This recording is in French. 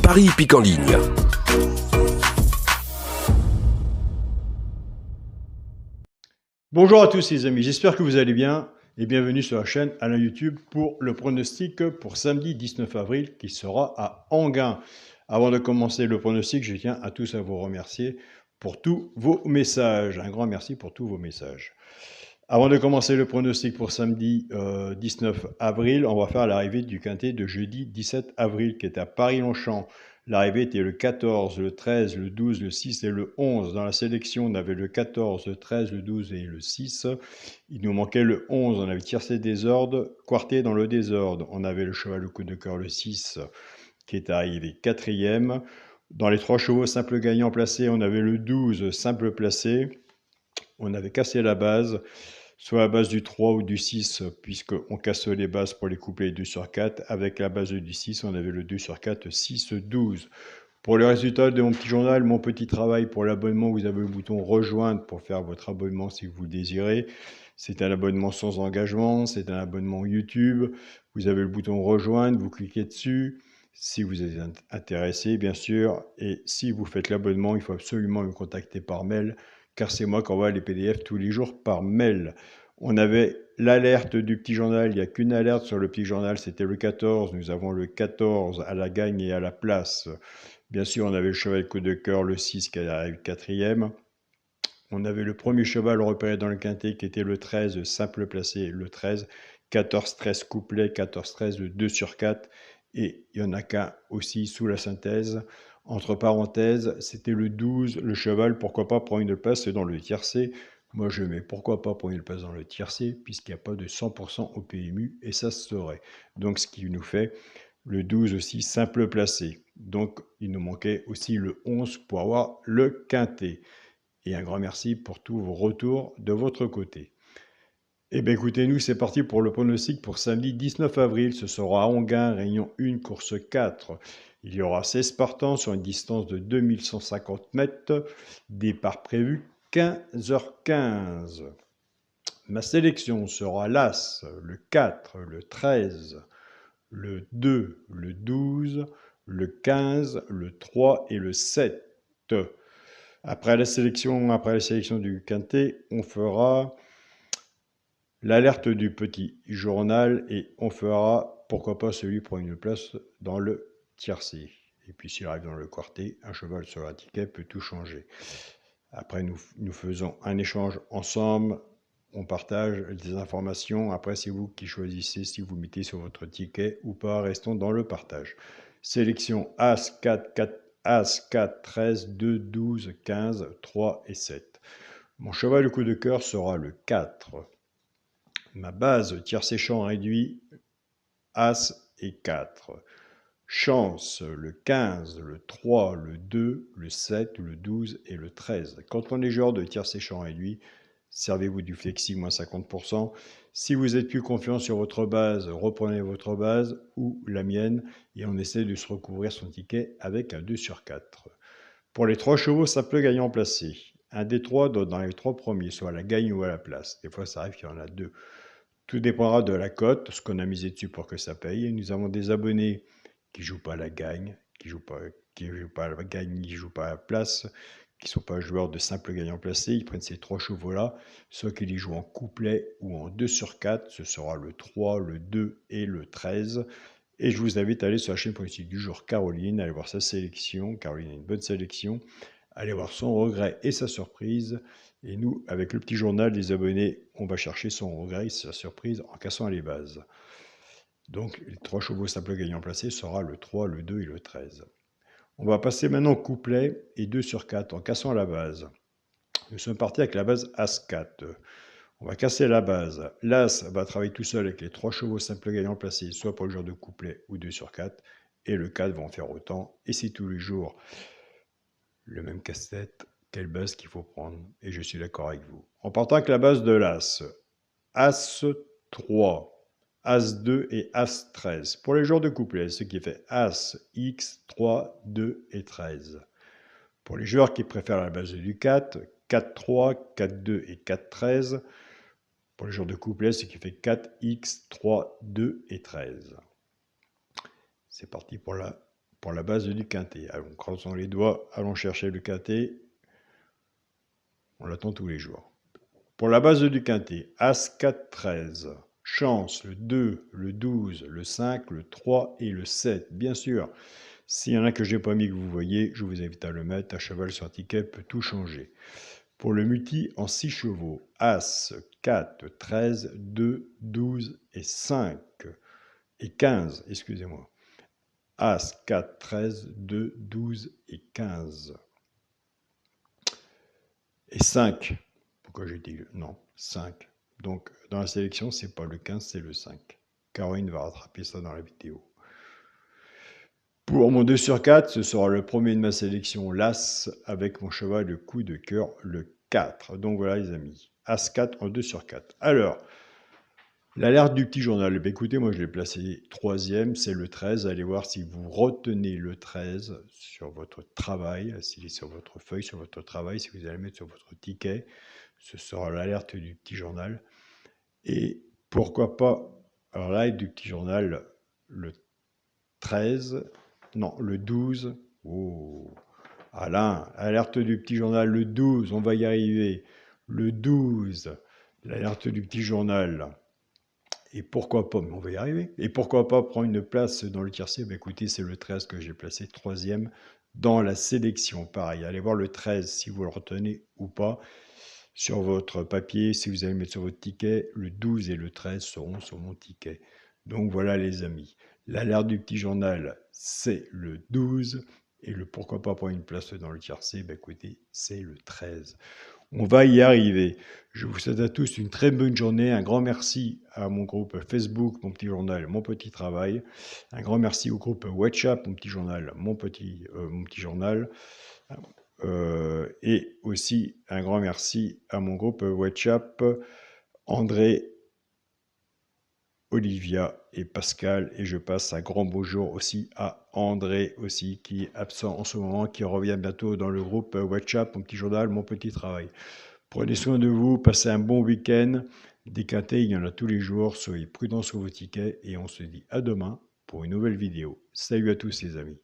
Paris Hippique en ligne. Bonjour à tous les amis, j'espère que vous allez bien et bienvenue sur la chaîne Alain YouTube pour le pronostic pour samedi 19 avril qui sera à Enghien. Avant de commencer le pronostic, je tiens à tous à vous remercier pour tous vos messages. Un grand merci pour tous vos messages. Avant de commencer le pronostic pour samedi 19 avril, on va faire l'arrivée du quintet de jeudi 17 avril qui est à Paris-Longchamp. L'arrivée était le 14, le 13, le 12, le 6 et le 11. Dans la sélection, on avait le 14, le 13, le 12 et le 6. Il nous manquait le 11. On avait tiercé désordre, quarté dans le désordre. On avait le cheval au coup de cœur, le 6, qui est arrivé quatrième. Dans les 3 chevaux simple gagnant placé, on avait le 12, simple placé. On avait cassé la base, soit la base du 3 ou du 6, puisqu'on casse les bases pour les couplets 2 sur 4. Avec la base du 6, on avait le 2 sur 4, 6, 12. Pour le résultat de mon petit journal, mon petit travail pour l'abonnement, vous avez le bouton rejoindre pour faire votre abonnement si vous le désirez. C'est un abonnement sans engagement, c'est un abonnement YouTube. Vous avez le bouton rejoindre, vous cliquez dessus. Si vous êtes intéressé, bien sûr, et si vous faites l'abonnement, il faut absolument me contacter par mail, car c'est moi qui envoie les PDF tous les jours par mail. On avait l'alerte du petit journal, il n'y a qu'une alerte sur le petit journal, c'était le 14. Nous avons le 14 à la gagne et à la place. Bien sûr, on avait le cheval coup de cœur, le 6 qui arrive quatrième. On avait le premier cheval repéré dans le quintet qui était le 13, simple placé, le 13. 14-13 couplet, 14-13, le 2 sur 4. Et il y en a qu'un aussi sous la synthèse. Entre parenthèses, c'était le 12, le cheval, pourquoi pas prendre une place dans le tiercé. Moi je mets pourquoi pas prendre une place dans le tiercé, puisqu'il n'y a pas de 100% au PMU, et ça se saurait. Donc ce qui nous fait le 12 aussi simple placé. Donc il nous manquait aussi le 11 pour avoir le quintet. Et un grand merci pour tous vos retours de votre côté. Eh bien écoutez, nous c'est parti pour le pronostic pour samedi 19 avril. Ce sera à Enghien, réunion 1, course 4. Il y aura 16 partants sur une distance de 2150 mètres. Départ prévu 15h15. Ma sélection sera l'As, le 4, le 13, le 2, le 12, le 15, le 3 et le 7. Après la sélection du quintet, on fera l'alerte du petit journal et on fera, pourquoi pas, celui pour une place dans le tiercé. Et puis s'il arrive dans le quartet, un cheval sur la ticket peut tout changer. Après, nous faisons un échange ensemble, on partage des informations. Après, c'est vous qui choisissez si vous mettez sur votre ticket ou pas. Restons dans le partage. Sélection As 4, 4, As 4, 13, 2, 12, 15, 3 et 7. Mon cheval au coup de cœur sera le 4. Ma base tiercé champ réduit, As et 4. Chance, le 15, le 3, le 2, le 7, le 12 et le 13. Quand on est joueur de tiercé champ réduit, servez-vous du flexi moins 50%. Si vous êtes plus confiant sur votre base, reprenez votre base ou la mienne et on essaie de se recouvrir son ticket avec un 2 sur 4. Pour les 3 chevaux, ça peut gagner en placé. Un des 3 doit dans les 3 premiers, soit à la gagne ou à la place. Des fois, ça arrive qu'il y en a 2. Tout dépendra de la cote, ce qu'on a misé dessus pour que ça paye. Et nous avons des abonnés qui ne jouent pas à la gagne, qui ne jouent pas à la gagne, qui ne jouent pas à la place, qui ne sont pas joueurs de simple gagnant placé. Ils prennent ces 3 chevaux-là, soit qu'ils les jouent en couplet ou en 2 sur 4. Ce sera le 3, le 2 et le 13. Et je vous invite à aller sur la chaîne politique du jour Caroline, aller voir sa sélection. Caroline a une bonne sélection. Allez voir son regret et sa surprise. Et nous, avec le petit journal des abonnés, on va chercher son regret et sa surprise en cassant les bases. Donc, les 3 chevaux simples gagnants placés sera le 3, le 2 et le 13. On va passer maintenant au couplet et 2 sur 4 en cassant la base. Nous sommes partis avec la base As-4. On va casser la base. L'As va travailler tout seul avec les 3 chevaux simples gagnants placés, soit pour le genre de couplet ou 2 sur 4. Et le 4 va en faire autant. Et c'est tous les jours le même casse-tête, quelle base qu'il faut prendre. Et je suis d'accord avec vous. En partant avec la base de l'As. As 3, As 2 et As 13. Pour les joueurs de couplet, ce qui fait As, X, 3, 2 et 13. Pour les joueurs qui préfèrent la base du 4, 4, 3, 4, 2 et 4, 13. Pour les joueurs de couplet, ce qui fait 4, X, 3, 2 et 13. C'est parti pour la pour la base du quintet. Allons, croisons les doigts, allons chercher le quintet. On l'attend tous les jours. Pour la base du quintet, As 4, 13. Chance, le 2, le 12, le 5, le 3 et le 7. Bien sûr, s'il y en a que je n'ai pas mis que vous voyez, je vous invite à le mettre. Un cheval sur ticket peut tout changer. Pour le multi en 6 chevaux, As, 4, 13, 2, 12 et 5. Et 15, excusez-moi. As, 4, 13, 2, 12 et 15. Et 5. Pourquoi j'ai dit non, 5. Donc, dans la sélection, c'est pas le 15, c'est le 5. Caroline va rattraper ça dans la vidéo. Pour mon 2 sur 4, ce sera le premier de ma sélection, l'As, avec mon cheval de coup de cœur, le 4. Donc voilà les amis, As 4 en 2 sur 4. Alors, l'alerte du petit journal, écoutez, moi je l'ai placé 3e, c'est le 13. Allez voir si vous retenez le 13 sur votre travail, s'il est sur votre feuille, sur votre travail, si vous allez le mettre sur votre ticket, ce sera l'alerte du petit journal. Et pourquoi pas, alors là, du petit journal, le 13, non, le 12. Oh, Alain, alerte du petit journal, le 12, on va y arriver. Le 12, l'alerte du petit journal. Et pourquoi pas, mais on va y arriver. Et pourquoi pas prendre une place dans le tiercé? Ben écoutez, c'est le 13 que j'ai placé 3e dans la sélection. Pareil, allez voir le 13 si vous le retenez ou pas. Sur votre papier, si vous allez mettre sur votre ticket, le 12 et le 13 seront sur mon ticket. Donc voilà les amis, l'alerte du petit journal, c'est le 12 et le pourquoi pas prendre une place dans le tiercé, ben écoutez, c'est le 13. On va y arriver. Je vous souhaite à tous une très bonne journée. Un grand merci à mon groupe Facebook, mon petit journal, mon petit travail. Un grand merci au groupe WhatsApp, mon petit journal, mon petit journal. Et aussi un grand merci à mon groupe WhatsApp, André, Olivia et Pascal. Et je passe un grand bonjour aussi à André aussi, qui est absent en ce moment, qui revient bientôt dans le groupe WhatsApp, mon petit journal, mon petit travail. Prenez soin de vous, passez un bon week-end. Des quintés, il y en a tous les jours. Soyez prudents sur vos tickets et on se dit à demain pour une nouvelle vidéo. Salut à tous les amis.